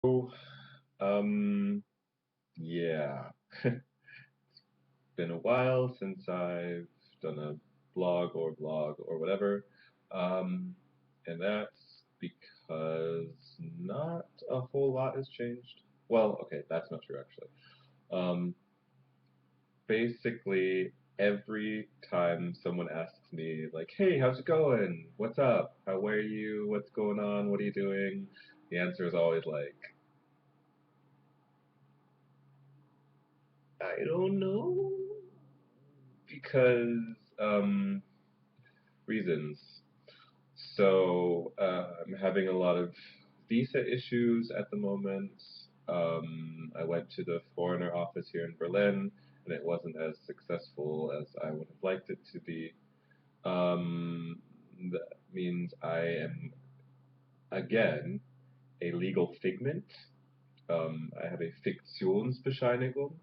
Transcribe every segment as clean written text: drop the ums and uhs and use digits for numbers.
So, um, yeah, been a while since I've done a blog or whatever. Um, and that's because not a whole lot has changed. Well, okay, that's not true actually. Um, Basically, every time someone asks me, like, hey, how's it going? What's up? Where are you? What's going on? What are you doing? The answer is always like, I don't know. Because um, reasons. So I'm having a lot of visa issues at the moment. I went to the foreigner office here in Berlin, and it wasn't as successful as I would have liked it to be. Um, that means I am again a legal figment. I have a Fiktionsbescheinigung,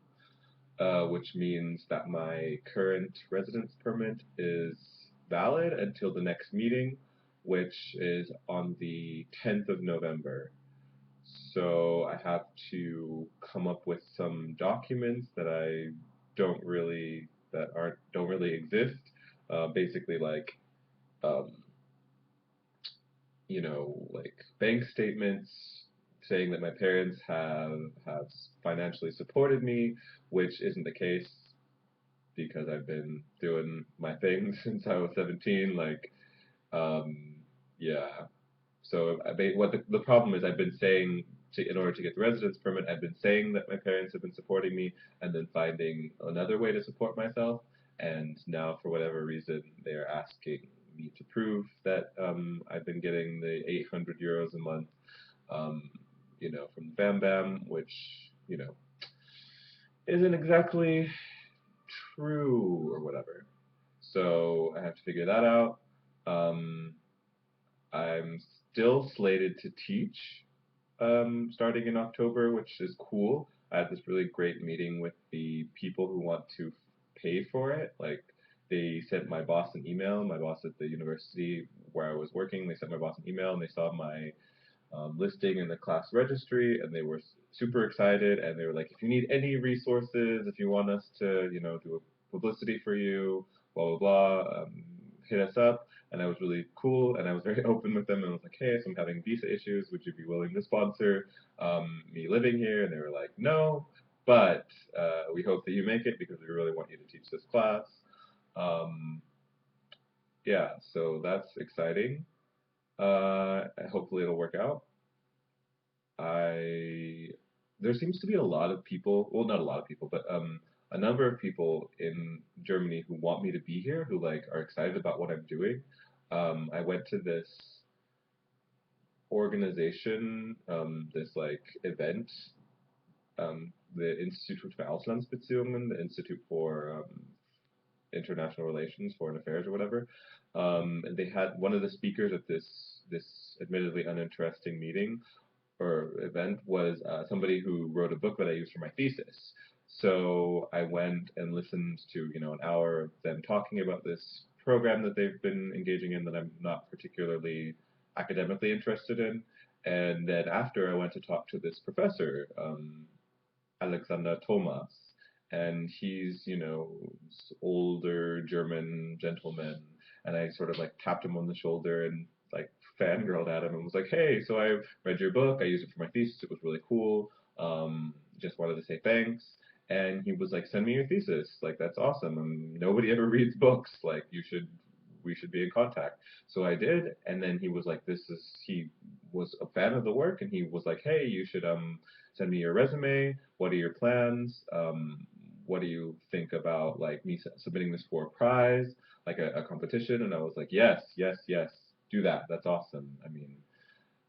which means that my current residence permit is valid until the next meeting, which is on the 10th of November. So I have to come up with some documents that don't really exist. Basically, like um, like bank statements saying that my parents have financially supported me, which isn't the case because I've been doing my thing since I was 17. Um, yeah. So what the problem is, I've been saying in order to get the residence permit, I've been saying that my parents have been supporting me, and then finding another way to support myself. And now, for whatever reason, they are asking me to prove that I've been getting the 800 euros a month, um, from Bam Bam, which you know isn't exactly true or whatever. So I have to figure that out. Um, I'm still slated to teach starting in October, which is cool. I had this really great meeting with the people who want to pay for it. Like, they sent my boss an email, my boss at the university where I was working, they sent my boss an email and they saw my listing in the class registry, and they were super excited, and they were like, if you need any resources, if you want us to, do a publicity for you, blah blah blah, hit us up. And I was really cool, and I was very open with them, and I was like, hey, so I'm having visa issues, would you be willing to sponsor me living here? And they were like, no, but we hope that you make it because we really want you to teach this class. um, yeah, so that's exciting. Hopefully it'll work out. I There seems to be a lot of people, well, not a lot of people, but a number of people in Germany who want me to be here, who like are excited about what I'm doing. I went to this organization, this like event, the Institute for Auslandsbeziehungen, the Institute for International Relations, Foreign Affairs, or whatever. And they had one of the speakers at this admittedly uninteresting meeting or event was somebody who wrote a book that I used for my thesis. So I went and listened to an hour of them talking about this program that they've been engaging in that I'm not particularly academically interested in. And then after, I went to talk to this professor, Alexander Thomas, and he's older German gentleman, and I sort of like tapped him on the shoulder and like fangirled at him and was like, hey, so I read your book, I used it for my thesis, it was really cool. Just wanted to say thanks. And he was like, send me your thesis, like that's awesome. Nobody ever reads books, like we should be in contact. So I did, and then he was a fan of the work, and he was like, hey, you should send me your resume. What are your plans? What do you think about like me submitting this for a prize, like a competition? And I was like, yes, yes, yes, do that. That's awesome. I mean,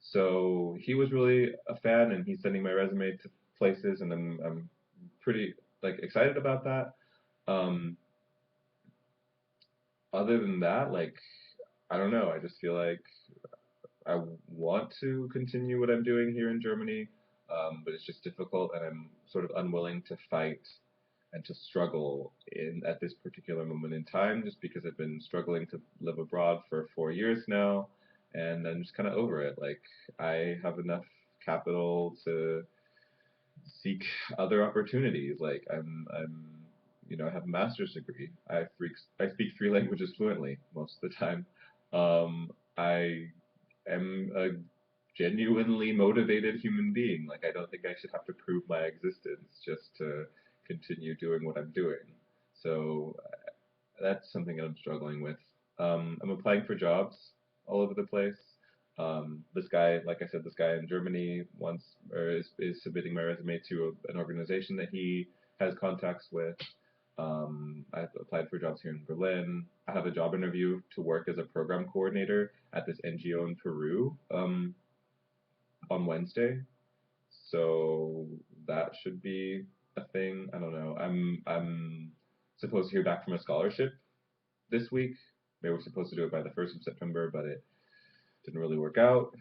so he was really a fan, and he's sending my resume to places, and I'm pretty like excited about that. Um, Other than that, like I don't know. I just feel like I want to continue what I'm doing here in Germany, but it's just difficult, and I'm sort of unwilling to fight and to struggle in at this particular moment in time, just because I've been struggling to live abroad for 4 years now, and I'm just kind of over it. Like I have enough capital to seek other opportunities. Like I have a master's degree. I speak three languages fluently most of the time. I am a genuinely motivated human being. Like I don't think I should have to prove my existence just to continue doing what I'm doing. So that's something that I'm struggling with. I'm applying for jobs all over the place. This guy, like I said, this guy in Germany wants or is submitting my resume to an organization that he has contacts with. I've applied for jobs here in Berlin. I have a job interview to work as a program coordinator at this NGO in Peru on Wednesday. So that should be a thing. I don't know. I'm supposed to hear back from a scholarship this week. They were supposed to do it by the 1st of September, but it didn't really work out.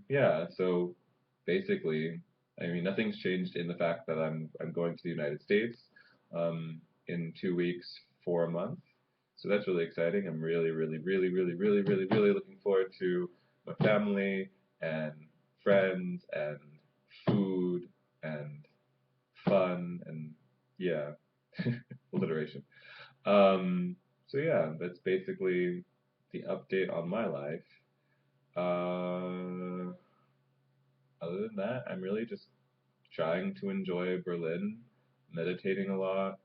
Yeah, so basically, I mean, nothing's changed in the fact that I'm going to the United States in 2 weeks for a month. So that's really exciting. I'm really, really, really, really, really, really, really looking forward to my family and friends and food and fun and yeah, alliteration. So yeah, that's basically the update on my life. Uh, Other than that, I'm really just trying to enjoy Berlin, meditating a lot,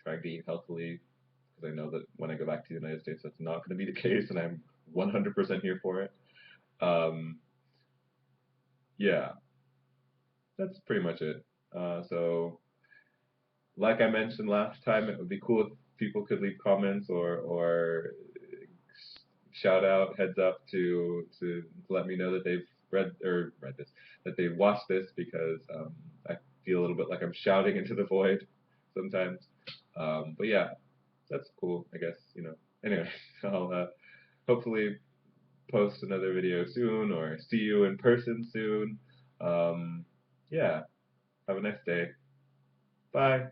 trying to eat healthily, because I know that when I go back to the United States, that's not going to be the case, and I'm 100% here for it. Um, yeah, that's pretty much it. So, like I mentioned last time, it would be cool if people could leave comments or shout out, heads up to let me know that they've read this, that they've watched this because I feel a little bit like I'm shouting into the void sometimes. But yeah, that's cool, I guess. Anyway, I'll hopefully post another video soon or see you in person soon. Yeah, have a nice day. Bye.